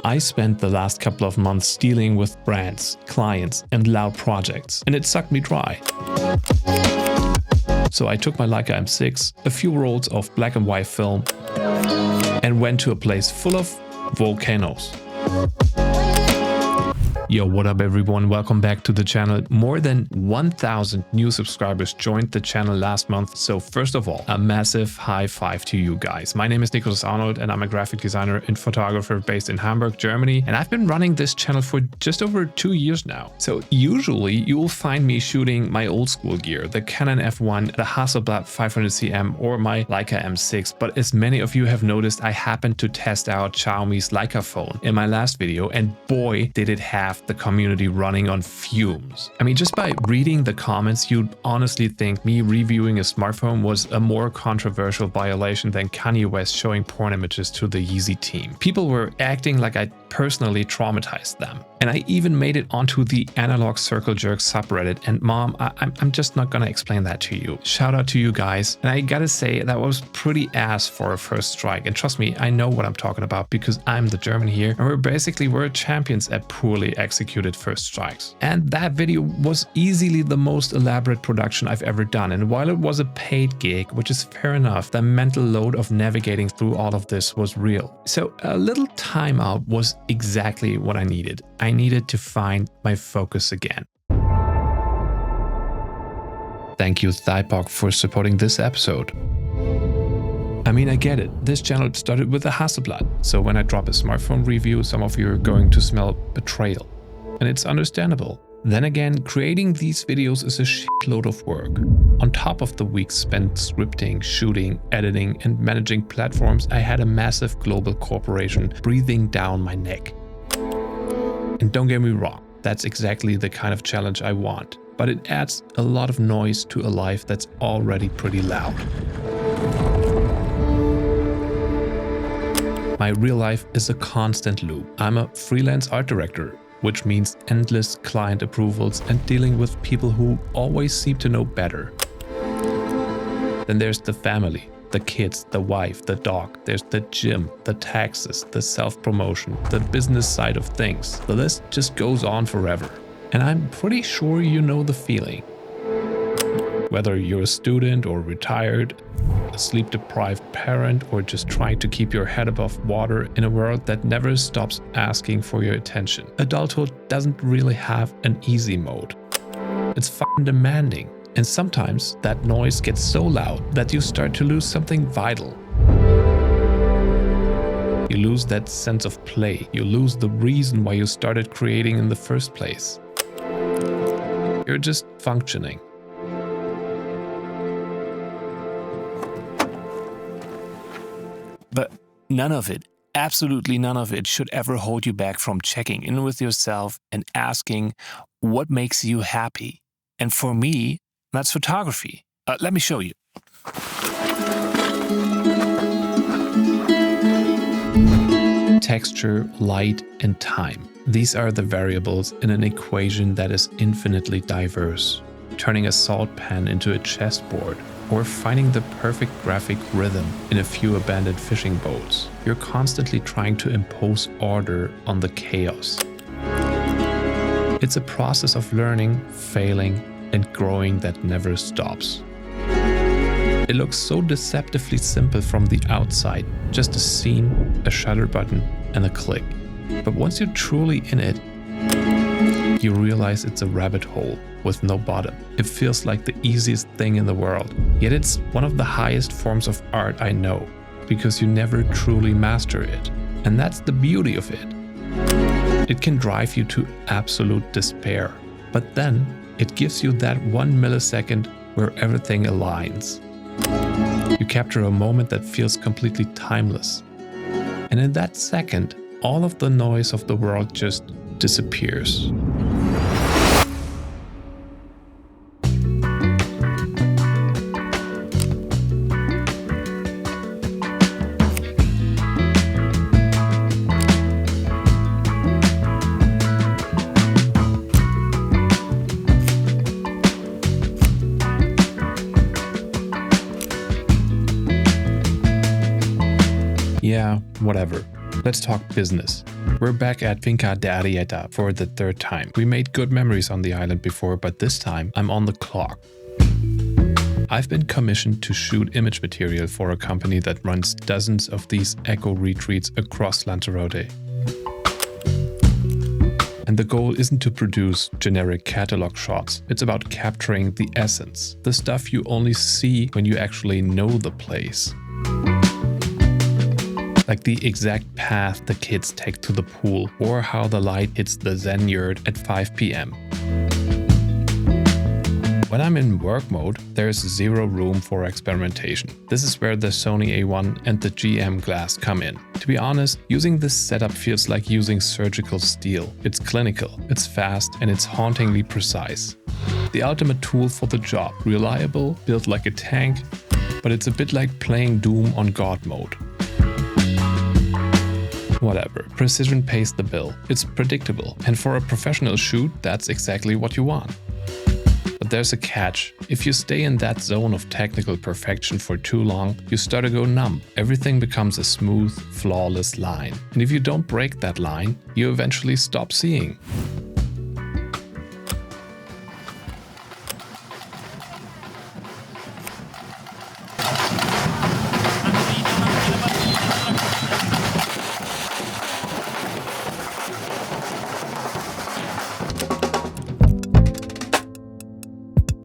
I spent the last couple of months dealing with brands, clients, and loud projects, and it sucked me dry. So I took my Leica M6, a few rolls of black and white film, and went to a place full of volcanoes. Yo, what up everyone? Welcome back to the channel. More than 1,000 new subscribers joined the channel last month. So first of all, a massive high five to you guys. My name is Nicholas Arnold and I'm a graphic designer and photographer based in Hamburg, Germany. And I've been running this channel for just over 2 years now. So usually you will find me shooting my old school gear, the Canon F1, the Hasselblad 500cm or my Leica M6. But as many of you have noticed, I happened to test out Xiaomi's Leica phone in my last video, and boy, did it have the community running on fumes. I mean, just by reading the comments, you'd honestly think me reviewing a smartphone was a more controversial violation than Kanye West showing porn images to the Yeezy team. People were acting like I personally traumatized them. And I even made it onto the Analog Circle Jerk subreddit, and mom, I'm just not gonna explain that to you. Shout out to you guys. And I gotta say, that was pretty ass for a first strike. And trust me, I know what I'm talking about because I'm the German here, and we're champions at poorly executed first strikes. And that video was easily the most elaborate production I've ever done. And while it was a paid gig, which is fair enough, the mental load of navigating through all of this was real. So a little timeout was exactly what I needed. I needed to find my focus again. Thank you, Thypoch, for supporting this episode. I mean, I get it. This channel started with a Hasselblad, so when I drop a smartphone review, some of you are going to smell betrayal. And it's understandable. Then again, creating these videos is a shitload of work. On top of the weeks spent scripting, shooting, editing, and managing platforms, I had a massive global corporation breathing down my neck. And don't get me wrong, that's exactly the kind of challenge I want. But it adds a lot of noise to a life that's already pretty loud. My real life is a constant loop. I'm a freelance art director, which means endless client approvals and dealing with people who always seem to know better. Then there's the family, the kids, the wife, the dog. There's the gym, the taxes, the self-promotion, the business side of things. The list just goes on forever. And I'm pretty sure you know the feeling. Whether you're a student or retired, a sleep-deprived parent, or just trying to keep your head above water in a world that never stops asking for your attention. Adulthood doesn't really have an easy mode. It's fucking demanding. And sometimes that noise gets so loud that you start to lose something vital. You lose that sense of play. You lose the reason why you started creating in the first place. You're just functioning. But none of it, absolutely none of it, should ever hold you back from checking in with yourself and asking what makes you happy. And for me, that's photography. Let me show you. Texture, light, and time. These are the variables in an equation that is infinitely diverse. Turning a salt pan into a chessboard, or finding the perfect graphic rhythm in a few abandoned fishing boats. You're constantly trying to impose order on the chaos. It's a process of learning, failing, and growing that never stops. It looks so deceptively simple from the outside, just a scene, a shutter button, and a click. But once you're truly in it, you realize it's a rabbit hole with no bottom. It feels like the easiest thing in the world, yet it's one of the highest forms of art I know, because you never truly master it. And that's the beauty of it. It can drive you to absolute despair, but then it gives you that 1 millisecond where everything aligns. You capture a moment that feels completely timeless. And in that second, all of the noise of the world just disappears. Yeah, whatever. Let's talk business. We're back at Finca d'Arieta for the third time. We made good memories on the island before, but this time I'm on the clock. I've been commissioned to shoot image material for a company that runs dozens of these eco retreats across Lanzarote. And the goal isn't to produce generic catalog shots, it's about capturing the essence, the stuff you only see when you actually know the place. Like the exact path the kids take to the pool, or how the light hits the Zen yurt at 5 p.m. When I'm in work mode, there's zero room for experimentation. This is where the Sony A1 and the GM glass come in. To be honest, using this setup feels like using surgical steel. It's clinical, it's fast, and it's hauntingly precise. The ultimate tool for the job, reliable, built like a tank, but it's a bit like playing Doom on God mode. Whatever, precision pays the bill. It's predictable, and for a professional shoot, that's exactly what you want. But there's a catch. If you stay in that zone of technical perfection for too long, you start to go numb. Everything becomes a smooth, flawless line. And if you don't break that line, you eventually stop seeing.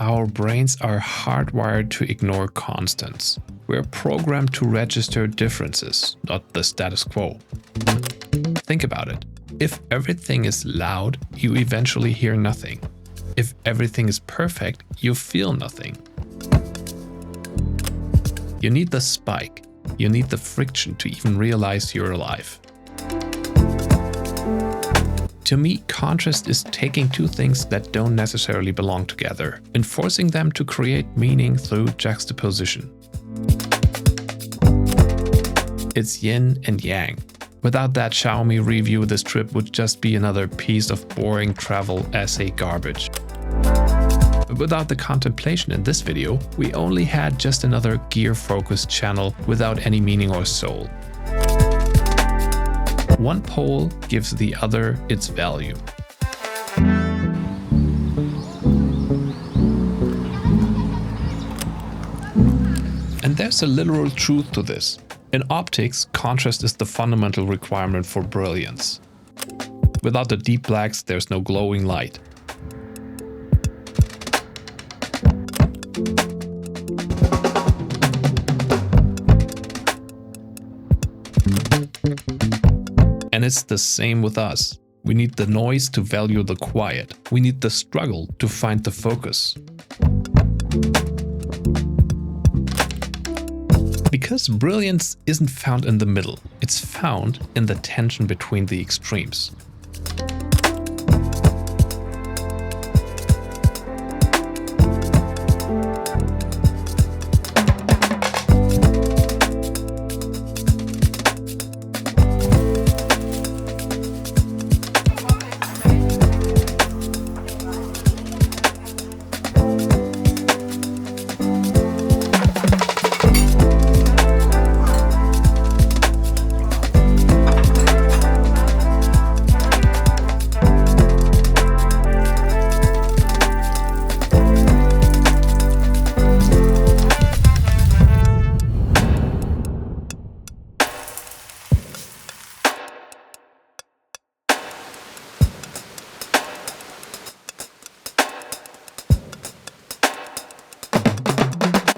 Our brains are hardwired to ignore constants. We're programmed to register differences, not the status quo. Think about it. If everything is loud, you eventually hear nothing. If everything is perfect, you feel nothing. You need the spike. You need the friction to even realize you're alive. To me, contrast is taking two things that don't necessarily belong together and forcing them to create meaning through juxtaposition. It's yin and yang. Without that Xiaomi review, this trip would just be another piece of boring travel essay garbage. But without the contemplation in this video, we only had just another gear-focused channel without any meaning or soul. One pole gives the other its value. And there's a literal truth to this. In optics, contrast is the fundamental requirement for brilliance. Without the deep blacks, there's no glowing light. And it's the same with us. We need the noise to value the quiet. We need the struggle to find the focus. Because brilliance isn't found in the middle, it's found in the tension between the extremes.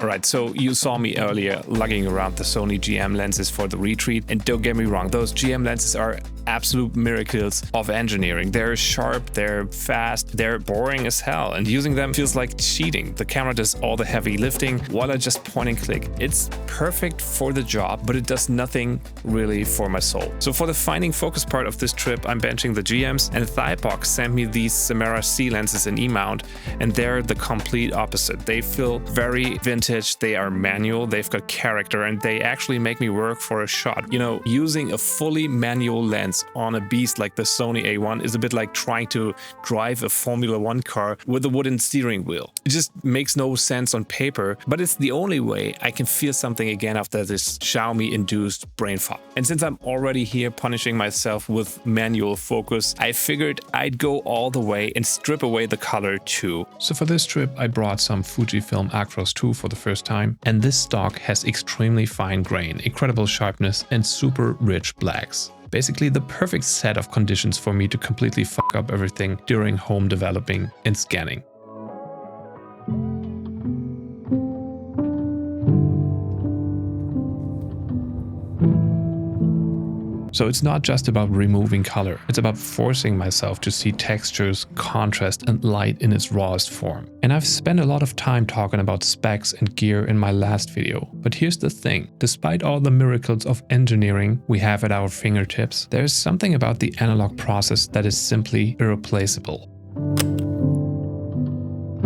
Alright, so you saw me earlier lugging around the Sony GM lenses for the retreat, and don't get me wrong, those GM lenses are absolute miracles of engineering. They're sharp, they're fast, they're boring as hell, and using them feels like cheating. The camera does all the heavy lifting while I just point and click. It's perfect for the job, but it does nothing really for my soul. So for the finding focus part of this trip, I'm benching the GMs, and Thypoch sent me these Simera-C lenses in E-mount, and they're the complete opposite. They feel very vintage, they are manual, they've got character, and they actually make me work for a shot. You know, using a fully manual lens lens on a beast like the Sony A1 is a bit like trying to drive a Formula One car with a wooden steering wheel. It just makes no sense on paper, but it's the only way I can feel something again after this Xiaomi-induced brain fog. And since I'm already here punishing myself with manual focus, I figured I'd go all the way and strip away the color too. So for this trip, I brought some Fujifilm Acros II for the first time, and this stock has extremely fine grain, incredible sharpness, and super rich blacks. Basically the perfect set of conditions for me to completely fuck up everything during home developing and scanning. So it's not just about removing color, it's about forcing myself to see textures, contrast, and light in its rawest form. And I've spent a lot of time talking about specs and gear in my last video. But here's the thing, despite all the miracles of engineering we have at our fingertips, there's something about the analog process that is simply irreplaceable.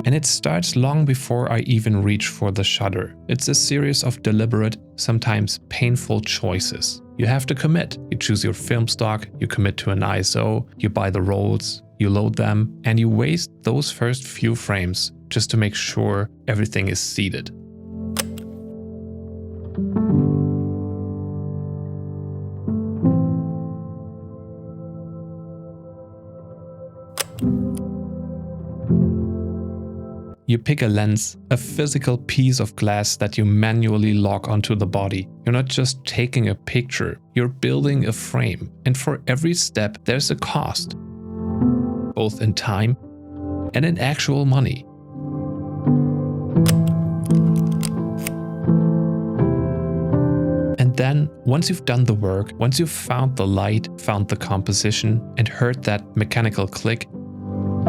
And it starts long before I even reach for the shutter. It's a series of deliberate, sometimes painful choices. You have to commit. You choose your film stock, you commit to an ISO, you buy the rolls, you load them, and you waste those first few frames just to make sure everything is seated. You pick a lens, a physical piece of glass that you manually lock onto the body. You're not just taking a picture, you're building a frame. And for every step, there's a cost, both in time and in actual money. And then, once you've done the work, once you've found the light, found the composition, and heard that mechanical click,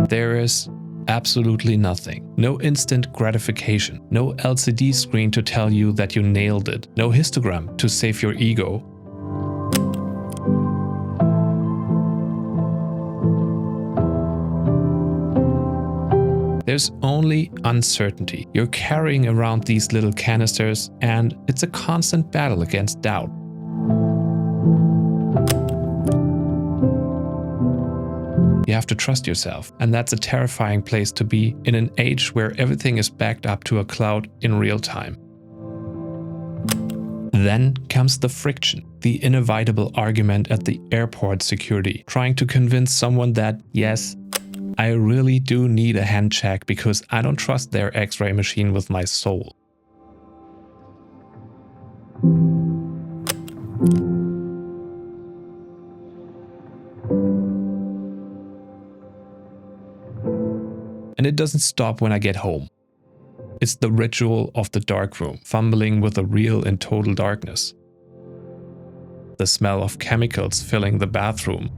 there is absolutely nothing. No instant gratification. No LCD screen to tell you that you nailed it. No histogram to save your ego. There's only uncertainty. You're carrying around these little canisters, and it's a constant battle against doubt. You have to trust yourself, and that's a terrifying place to be in an age where everything is backed up to a cloud in real time. Then comes the friction, the inevitable argument at the airport security, trying to convince someone that, yes, I really do need a hand check because I don't trust their X-ray machine with my soul. And it doesn't stop when I get home. It's the ritual of the darkroom, fumbling with the real in total darkness. The smell of chemicals filling the bathroom.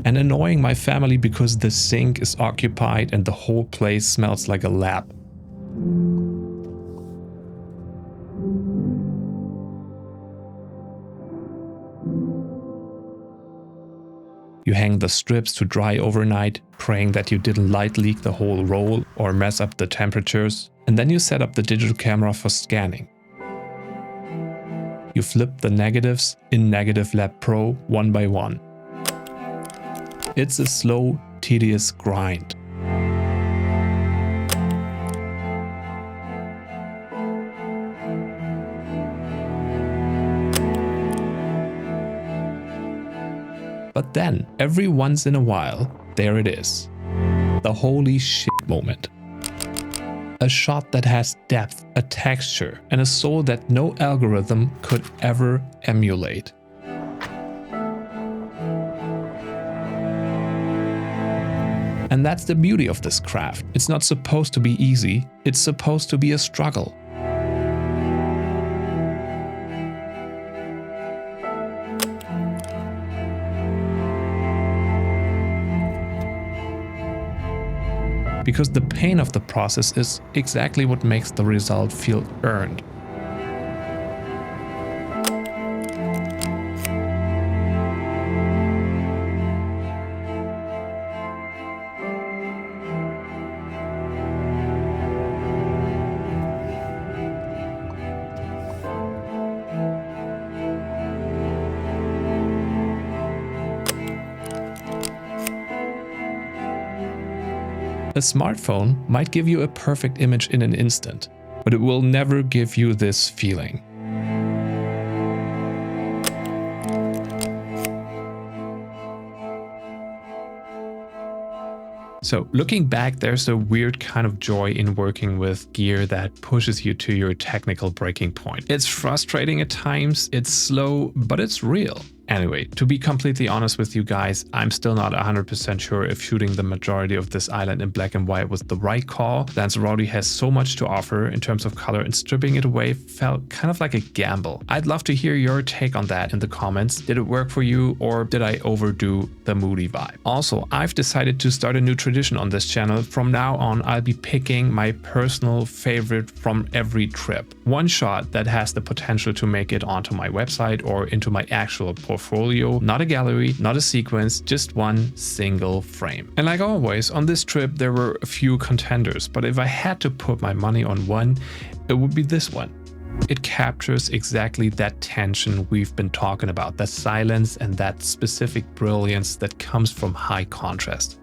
And annoying my family because the sink is occupied and the whole place smells like a lab. You hang the strips to dry overnight, praying that you didn't light leak the whole roll or mess up the temperatures, and then you set up the digital camera for scanning. You flip the negatives in Negative Lab Pro one by one. It's a slow, tedious grind. But then, every once in a while, there it is. The holy shit moment. A shot that has depth, a texture, and a soul that no algorithm could ever emulate. And that's the beauty of this craft. It's not supposed to be easy, it's supposed to be a struggle. Because the pain of the process is exactly what makes the result feel earned. A smartphone might give you a perfect image in an instant, but it will never give you this feeling. So looking back, there's a weird kind of joy in working with gear that pushes you to your technical breaking point. It's frustrating at times, it's slow, but it's real. Anyway, to be completely honest with you guys, I'm still not 100% sure if shooting the majority of this island in black and white was the right call. Lanzarote has so much to offer in terms of color, and stripping it away felt kind of like a gamble. I'd love to hear your take on that in the comments. Did it work for you, or did I overdo the moody vibe? Also, I've decided to start a new tradition on this channel. From now on, I'll be picking my personal favorite from every trip. One shot that has the potential to make it onto my website or into my actual portfolio, not a gallery, not a sequence, just one single frame. And like always, on this trip there were a few contenders, but if I had to put my money on one, it would be this one. It captures exactly that tension we've been talking about, that silence and that specific brilliance that comes from high contrast.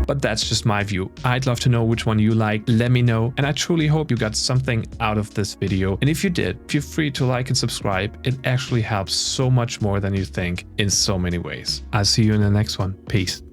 But that's just my view. I'd love to know which one you like. Let me know. And I truly hope you got something out of this video. And if you did, feel free to like and subscribe. It actually helps so much more than you think in so many ways. I'll see you in the next one. Peace.